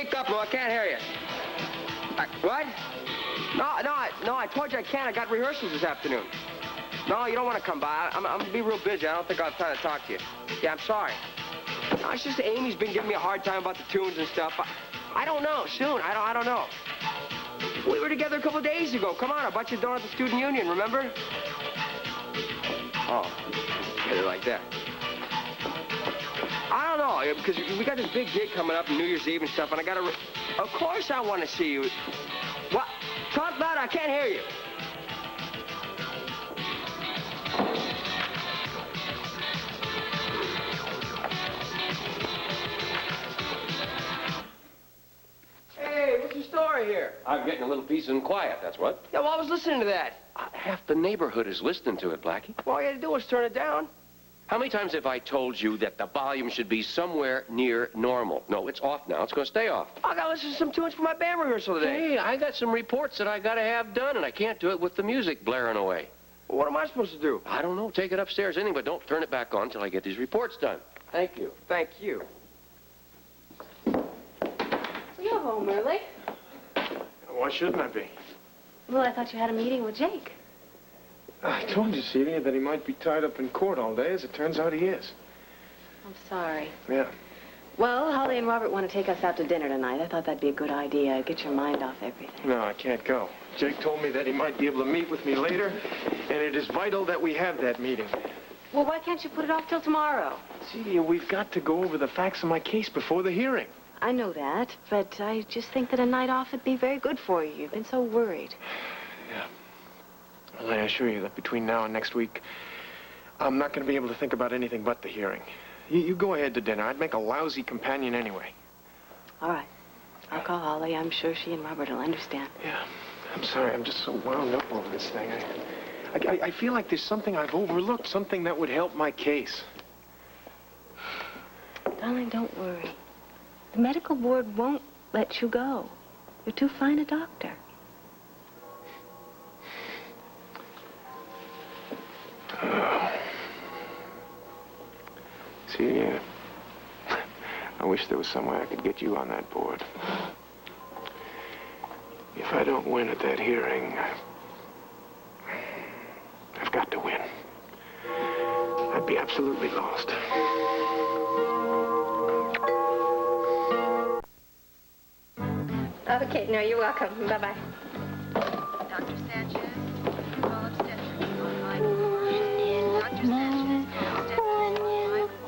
speak up, Lou. I can't hear you. What? No, I told you I can't. I got rehearsals this afternoon. No, you don't want to come by. I'm going to be real busy. I don't think I'll have time to talk to you. Yeah, I'm sorry. No, it's just Amy's been giving me a hard time about the tunes and stuff. I don't know. Soon. I don't know. We were together a couple of days ago. Come on, I bought you a donut at the student union, remember? Oh, together like that. I don't know, because we got this big gig coming up on New Year's Eve and stuff, and I got to... Of course I want to see you. What? Talk louder, I can't hear you. Hey, what's the story here? I'm getting a little peace and quiet, that's what. Yeah, well, I was listening to that. Half the neighborhood is listening to it, Blackie. Well, all you had to do was turn it down. How many times have I told you that the volume should be somewhere near normal? No, it's off now. It's going to stay off. I got to listen to some tunes for my band rehearsal today. Hey, I got some reports that I got to have done, and I can't do it with the music blaring away. Well, what am I supposed to do? I don't know. Take it upstairs anyway, but don't turn it back on until I get these reports done. Thank you. Thank you. So you're home early. Why shouldn't I be? Well, I thought you had a meeting with Jake. I told you, Celia, that he might be tied up in court all day. As it turns out, he is. I'm sorry. Yeah. Well, Holly and Robert want to take us out to dinner tonight. I thought that'd be a good idea. Get your mind off everything. No, I can't go. Jake told me that he might be able to meet with me later, and it is vital that we have that meeting. Well, why can't you put it off till tomorrow? Celia, we've got to go over the facts of my case before the hearing. I know that, but I just think that a night off would be very good for you. You've been so worried. Yeah. Well, I assure you that between now and next week, I'm not going to be able to think about anything but the hearing. You go ahead to dinner. I'd make a lousy companion anyway. All right. I'll call Holly. I'm sure she and Robert will understand. Yeah. I'm sorry. I'm just so wound up over this thing. I feel like there's something I've overlooked, something that would help my case. Darling, don't worry. The medical board won't let you go. You're too fine a doctor. See, I wish there was some way I could get you on that board. If I don't win at that hearing, I've got to win. I'd be absolutely lost. Okay, no, you're welcome. Bye-bye. Dr. Sanchez, call obstetrics on line 4. Dr. Sanchez, call obstetrics on line 4.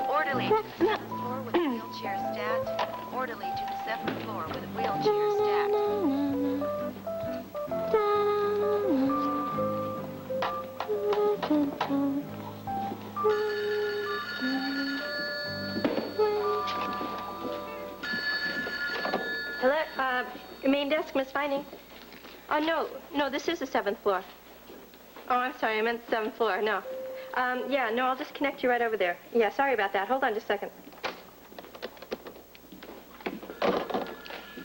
Orderly to the 7th floor with a wheelchair stat. Orderly to the 7th floor with a wheelchair stat. Hello, main desk, Miss Vining. Oh, no, this is the 7th floor. Oh, I'm sorry, I meant the 7th floor, no. Yeah, no, I'll just connect you right over there. Yeah, sorry about that. Hold on just a second.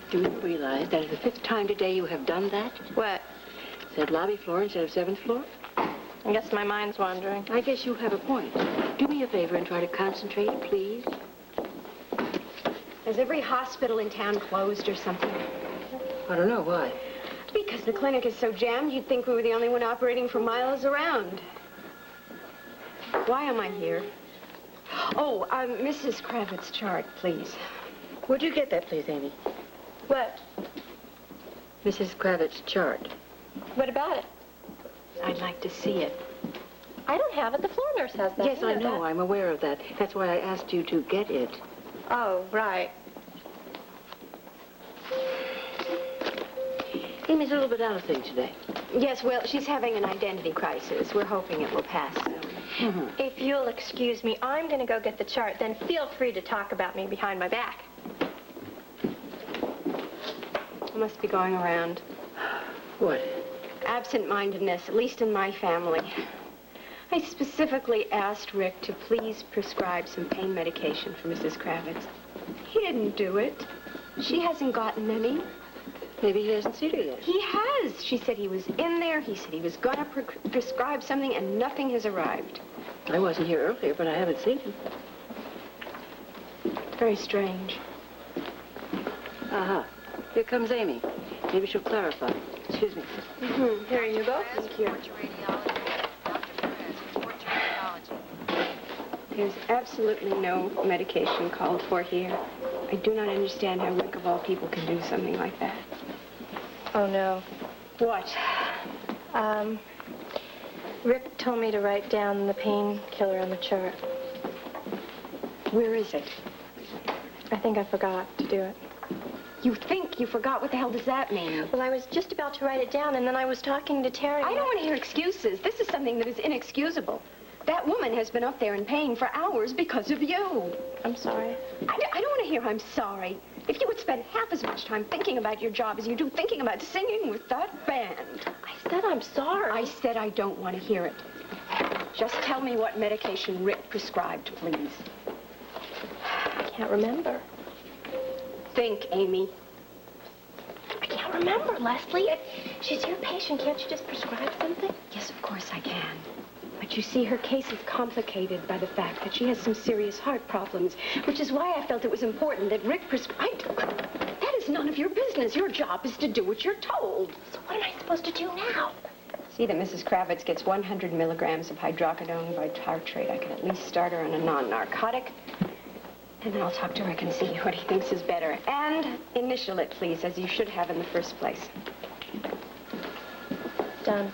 Do you realize that is the 5th time today you have done that? What? Said lobby floor instead of 7th floor? I guess my mind's wandering. I guess you have a point. Do me a favor and try to concentrate, please. Is every hospital in town closed or something? I don't know, why? Because the clinic is so jammed, you'd think we were the only one operating for miles around. Why am I here? Oh, Mrs. Kravitz's chart, please. Where'd you get that, please, Amy? What? Mrs. Kravitz's chart. What about it? I'd like to see it. I don't have it. The floor nurse has that. Yes, You I know. that. I'm aware of that. That's why I asked you to get it. Oh, right. Amy's a little bit out of things today. Yes, well, she's having an identity crisis. We're hoping it will pass soon. If you'll excuse me, I'm going to go get the chart. Then feel free to talk about me behind my back. It must be going around. What? Absent-mindedness, at least in my family. I specifically asked Rick to please prescribe some pain medication for Mrs. Kravitz. He didn't do it. She hasn't gotten any. Maybe he hasn't seen her yet. He has. She said he was in there. He said he was going to prescribe something, and nothing has arrived. I wasn't here earlier, but I haven't seen him. Very strange. Aha. Here comes Amy. Maybe she'll clarify. Excuse me. Here you go. Thank you. Report to radiology. Dr. Perez, report to radiology. There's absolutely no medication called for here. I do not understand how Rick, of all people, can do something like that. Oh, no. What? Rick told me to write down the painkiller on the chart. Where is it? I think I forgot to do it. You think you forgot? What the hell does that mean? Well, I was just about to write it down, and then I was talking to Terry. I don't want to hear excuses. This is something that is inexcusable. That woman has been up there in pain for hours because of you. I'm sorry. I don't want to hear I'm sorry. If you would spend half as much time thinking about your job as you do thinking about singing with that band. I said I'm sorry. I said I don't want to hear it. Just tell me what medication Rick prescribed, please. I can't remember. Think, Amy. I can't remember, Lesley. She's your patient. Can't you just prescribe something? Yes, of course I can. But you see, her case is complicated by the fact that she has some serious heart problems, which is why I felt it was important that Rick prescribed. That is none of your business. Your job is to do what you're told. So what am I supposed to do now? See that Mrs. Kravitz gets 100 milligrams of hydrocodone by tartrate. I can at least start her on a non-narcotic. And then I'll talk to Rick and see what he thinks is better. And initial it, please, as you should have in the first place. Done.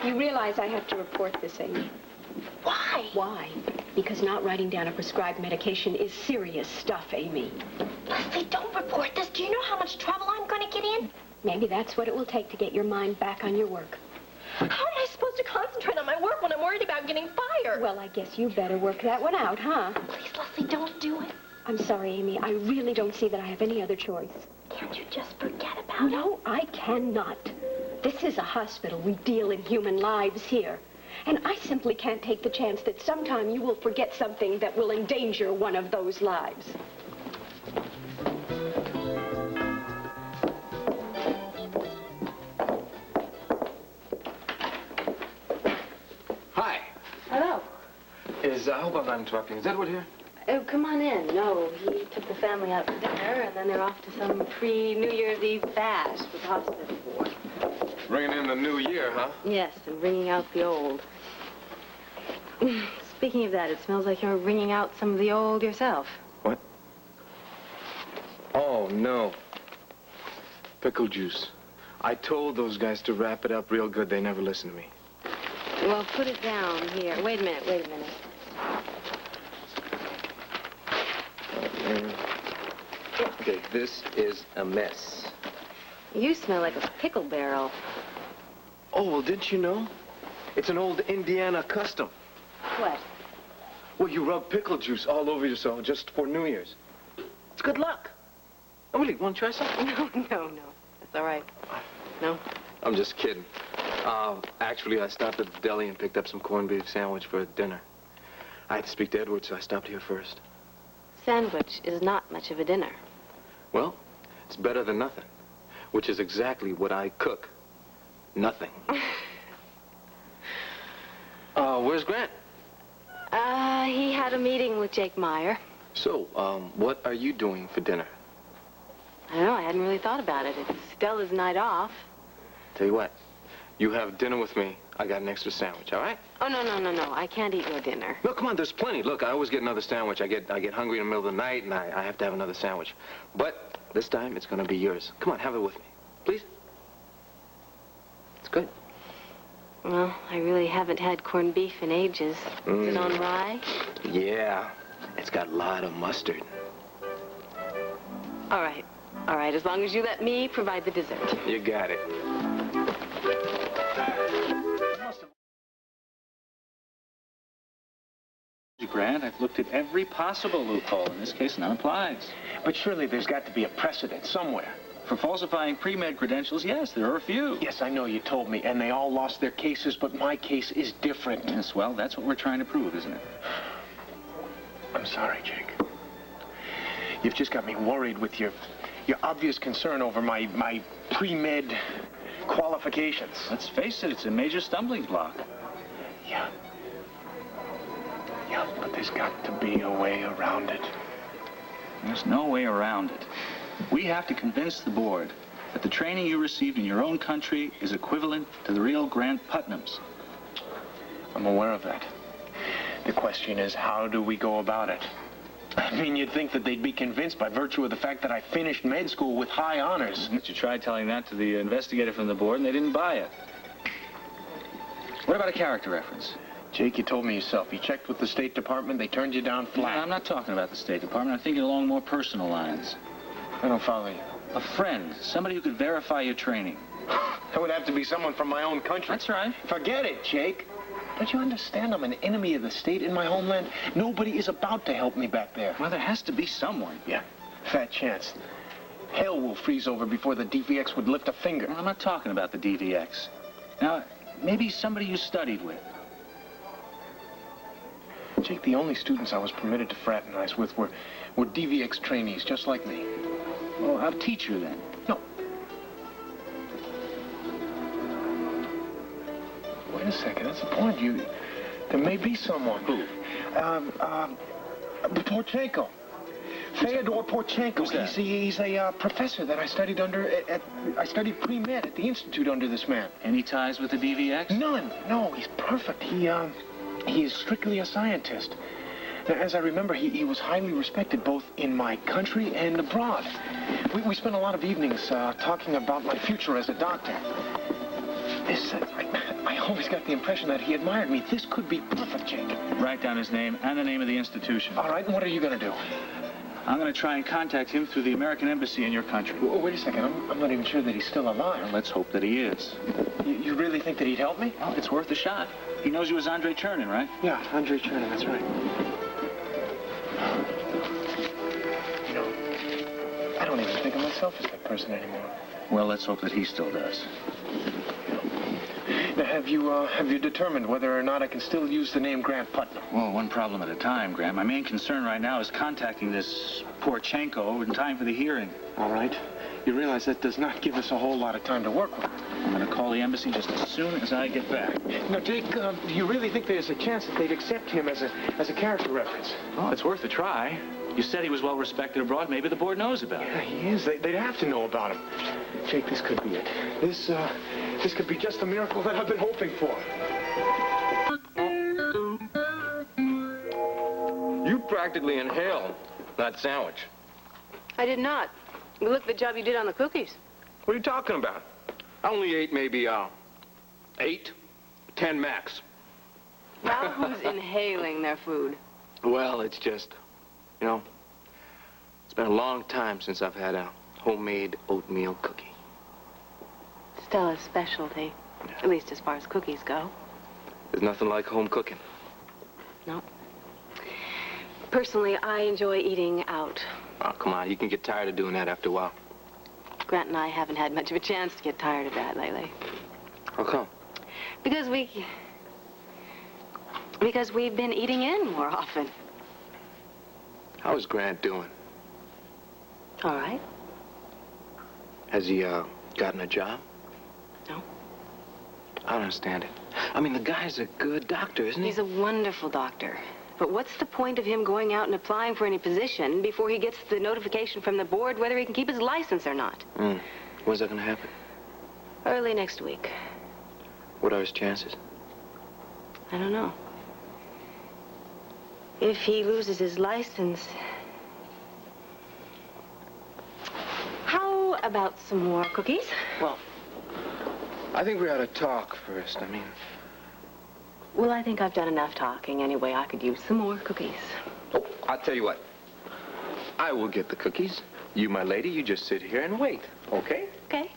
You realize I have to report this, Amy. Why? Why? Because not writing down a prescribed medication is serious stuff, Amy. Lesley, don't report this. Do you know how much trouble I'm going to get in? Maybe that's what it will take to get your mind back on your work. How am I supposed to concentrate on my work when I'm worried about getting fired? Well, I guess you better work that one out, huh? Please, Lesley, don't do it. I'm sorry, Amy. I really don't see that I have any other choice. Can't you just forget about it? No, I cannot. This is a hospital. We deal in human lives here. And I simply can't take the chance that sometime you will forget something that will endanger one of those lives. Hi. Hello. I hope I'm not interrupting. Is Edward here? Oh, come on in. No, he took the family out for dinner, and then they're off to some pre-New Year's Eve bash with the hospital board. Bringing in the new year, huh? Yes, and bringing out the old. Speaking of that, it smells like you're bringing out some of the old yourself. What? Oh, no. Pickle juice. I told those guys to wrap it up real good. They never listen to me. Well, put it down here. Wait a minute. Okay, this is a mess. You smell like a pickle barrel. Oh, well, didn't you know? It's an old Indiana custom. What? Well, you rub pickle juice all over yourself just for New Year's. It's good luck. Oh, really, want to try something? No. That's all right. No? I'm just kidding. Actually, I stopped at the deli and picked up some corned beef sandwich for dinner. I had to speak to Edward, so I stopped here first. Sandwich is not much of a dinner. Well, it's better than nothing, which is exactly what I cook. Nothing. Where's Grant? He had a meeting with Jake Meyer. So, what are you doing for dinner? I don't know, I hadn't really thought about it. It's Stella's night off. Tell you what, you have dinner with me. I got an extra sandwich, all right? Oh, no. I can't eat your dinner. No, come on, there's plenty. Look, I always get another sandwich. I get hungry in the middle of the night, and I have to have another sandwich. But this time, it's going to be yours. Come on, have it with me, please. It's good. Well, I really haven't had corned beef in ages. Is it on rye? Yeah, it's got a lot of mustard. All right, as long as you let me provide the dessert. You got it. Grant, I've looked at every possible loophole. In this case, none applies. But surely there's got to be a precedent somewhere. For falsifying pre-med credentials, yes, there are a few. Yes, I know you told me, and they all lost their cases, but my case is different. Yes, well, that's what we're trying to prove, isn't it? I'm sorry, Jake. You've just got me worried with your obvious concern over my pre-med qualifications. Let's face it, it's a major stumbling block. Yeah. Yeah, but there's got to be a way around it. There's no way around it. We have to convince the board that the training you received in your own country is equivalent to the real Grant Putnam's. I'm aware of that. The question is, how do we go about it? I mean, you'd think that they'd be convinced by virtue of the fact that I finished med school with high honors. But you tried telling that to the investigator from the board, and they didn't buy it. What about a character reference? Jake, you told me yourself. You checked with the State Department, they turned you down flat. No, I'm not talking about the State Department. I'm thinking along more personal lines. I don't follow you. A friend, somebody who could verify your training. That would have to be someone from my own country. That's right. Forget it, Jake. Don't you understand I'm an enemy of the state in my homeland? Nobody is about to help me back there. Well, there has to be someone. Yeah, fat chance. Hell will freeze over before the DVX would lift a finger. Well, I'm not talking about the DVX. Now, maybe somebody you studied with. Jake, the only students I was permitted to fraternize with were DVX trainees, just like me. Well, a teacher, then. No. Wait a second, that's the point. There may be someone. Who? Porchenko. Fyodor Porchenko. Who's that? He's a professor that I studied under I studied pre-med at the Institute under this man. Any ties with the DVX? None. No, he's perfect. He is strictly a scientist. Now, as I remember, he was highly respected both in my country and abroad. We spent a lot of evenings talking about my future as a doctor. I always got the impression that he admired me. This could be perfect, Jake. Write down his name and the name of the institution. All right, and what are you going to do? I'm going to try and contact him through the American Embassy in your country. Wait a second. I'm not even sure that he's still alive. Well, let's hope that he is. You really think that he'd help me? Well, it's worth a shot. He knows you as Andre Chernin, right? Yeah, Andre Chernin, that's right. You know, I don't even think of myself as that person anymore. Well, let's hope that he still does. Now, have you determined whether or not I can still use the name Grant Putnam? Well, one problem at a time, Grant. My main concern right now is contacting this Porchenko in time for the hearing. All right. You realize that does not give us a whole lot of time to work with. I'm going to call the embassy just as soon as I get back. Now, Jake, do you really think there's a chance that they'd accept him as a character reference? Oh, it's worth a try. You said he was well respected abroad. Maybe the board knows about Yeah, it. he is. They'd have to know about him. Jake, this could be it. This could be just the miracle that I've been hoping for. You practically inhaled that sandwich. I did not. Look at the job you did on the cookies. What are you talking about? I only ate maybe 8, 10 max. Now who's inhaling their food? Well, it's just, it's been a long time since I've had a homemade oatmeal cookie. Stella's specialty, at least as far as cookies go. There's nothing like home cooking. No. Personally, I enjoy eating out. Oh, come on, you can get tired of doing that after a while. Grant and I haven't had much of a chance to get tired of that lately. How come? Because we've been eating in more often. How's Grant doing? All right. Has he gotten a job? No. I don't understand it. I mean, the guy's a good doctor, isn't he? He's a wonderful doctor. But what's the point of him going out and applying for any position before he gets the notification from the board whether he can keep his license or not? When's that going to happen? Early next week. What are his chances? I don't know. If he loses his license... How about some more cookies? Well, I think we ought to talk first. Well, I think I've done enough talking. Anyway, I could use some more cookies. Oh, I'll tell you what. I will get the cookies. You, my lady, you just sit here and wait, okay? Okay.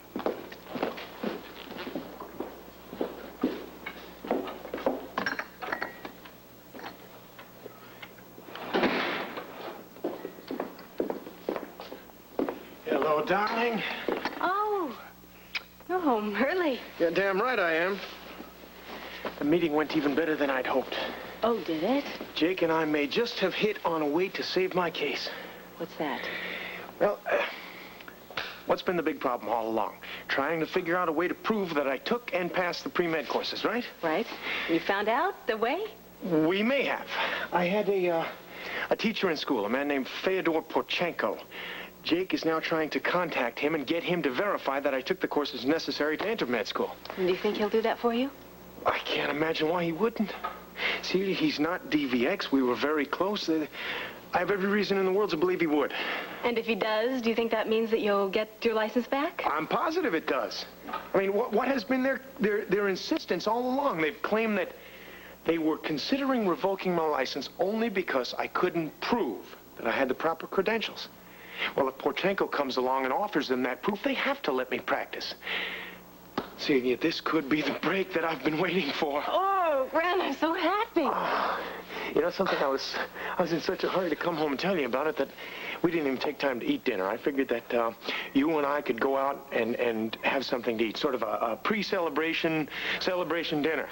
Hello, darling. Oh. You're home early. Yeah, damn right I am. The meeting went even better than I'd hoped. Oh, did it? Jake and I may just have hit on a way to save my case. What's that? Well, What's been the big problem all along? Trying to figure out a way to prove that I took and passed the pre-med courses, right? Right. You found out the way? We may have. I had a teacher in school, a man named Fyodor Porchenko. Jake is now trying to contact him and get him to verify that I took the courses necessary to enter med school. Do you think he'll do that for you? I can't imagine why he wouldn't. See, he's not DVX. We were very close. I have every reason in the world to believe he would. And if he does, do you think that means that you'll get your license back? I'm positive it does. I mean, what has been their insistence all along? They've claimed that they were considering revoking my license only because I couldn't prove that I had the proper credentials. Well, if Porchenko comes along and offers them that proof, they have to let me practice. Celia, this could be the break that I've been waiting for. Oh, Grant, I'm so happy. You know something? I was in such a hurry to come home and tell you about it that we didn't even take time to eat dinner. I figured that you and I could go out and have something to eat, sort of a pre-celebration dinner.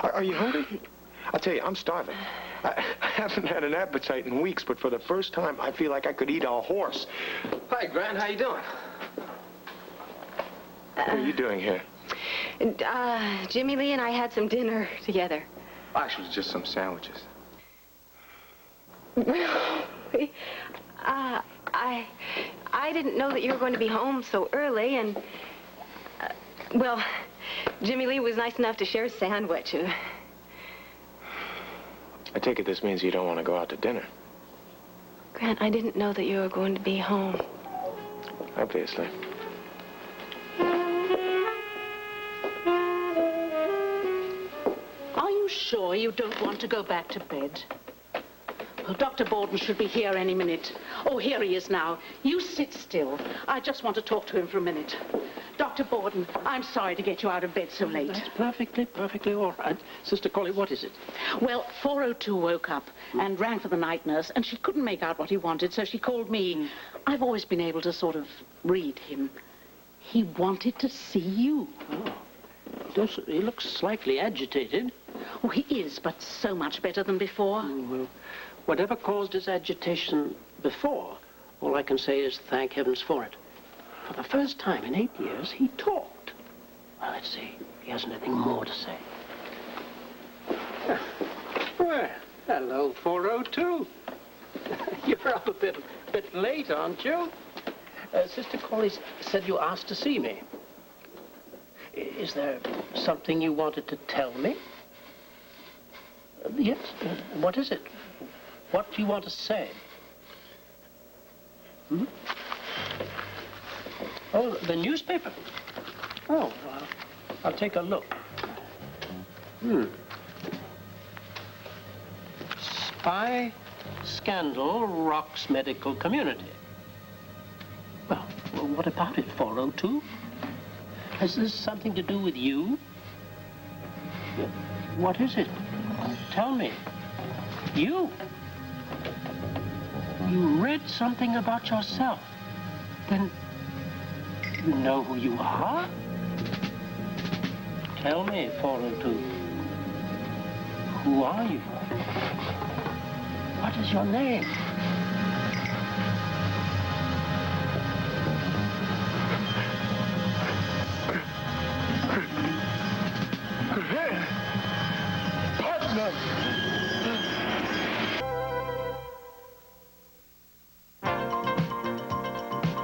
Are you hungry? I'll tell you, I'm starving. I haven't had an appetite in weeks, but for the first time, I feel like I could eat a horse. Hi, Grant. How you doing? What are you doing here? Jimmy Lee and I had some dinner together. Actually, just some sandwiches. I didn't know that you were going to be home so early, and, well, Jimmy Lee was nice enough to share a sandwich. I take it this means you don't want to go out to dinner. Grant, I didn't know that you were going to be home. Obviously. Are you sure you don't want to go back to bed? Well, Dr. Borden should be here any minute. Oh, here he is now. You sit still. I just want to talk to him for a minute. Dr. Borden, I'm sorry to get you out of bed so late. That's perfectly all right. Sister Collie, what is it? Well, 402 woke up and rang for the night nurse, and she couldn't make out what he wanted, so she called me. I've always been able to sort of read him. He wanted to see you. Oh. He looks slightly agitated. Oh, he is, but so much better than before. Well, whatever caused his agitation before, all I can say is thank heavens for it. For the first time in 8 years, he talked. Well, let's see if he has anything more to say. Well, hello, 402. You're up a bit late, aren't you? Sister Collie said you asked to see me. Is there something you wanted to tell me? Yes. What is it? What do you want to say? Hmm? Oh, the newspaper. Oh, I'll take a look. Spy scandal rocks medical community. Well, what about it, 402? Has this something to do with you? What is it? Tell me. You read something about yourself. Then you know who you are? Tell me, 402. Who are you? What is your name?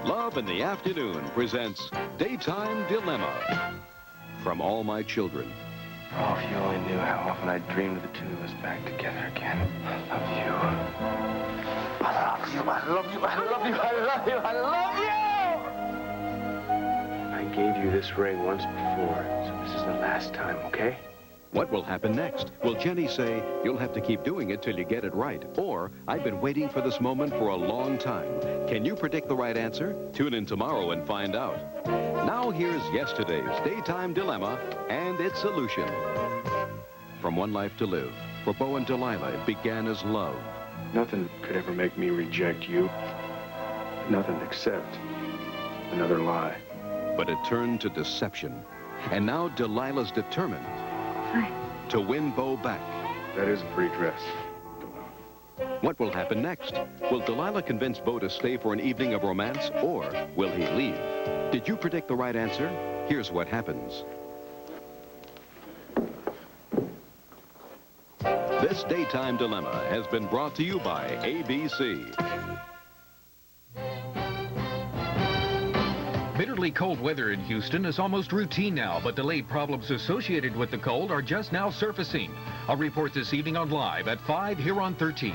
Love in the Afternoon presents Daytime Dilemma. From all my children. Oh, if you only knew how often I dreamed of the two of us back together again. I love you. I love you. I love you. I love you. I love you. I love you. I gave you this ring once before, so this is the last time, okay? What will happen next? Will Jenny say, you'll have to keep doing it till you get it right? Or, I've been waiting for this moment for a long time. Can you predict the right answer? Tune in tomorrow and find out. Now here's yesterday's Daytime Dilemma and its solution. From One Life to Live, for Bo and Delilah, it began as love. Nothing could ever make me reject you. Nothing except another lie. But it turned to deception. And now Delilah's determined to win Bo back. That is a pretty dress. What will happen next? Will Delilah convince Bo to stay for an evening of romance, or will he leave? Did you predict the right answer? Here's what happens. This Daytime Dilemma has been brought to you by ABC. Bitterly cold weather in Houston is almost routine now, but delayed problems associated with the cold are just now surfacing. A report this evening on Live at 5 here on 13.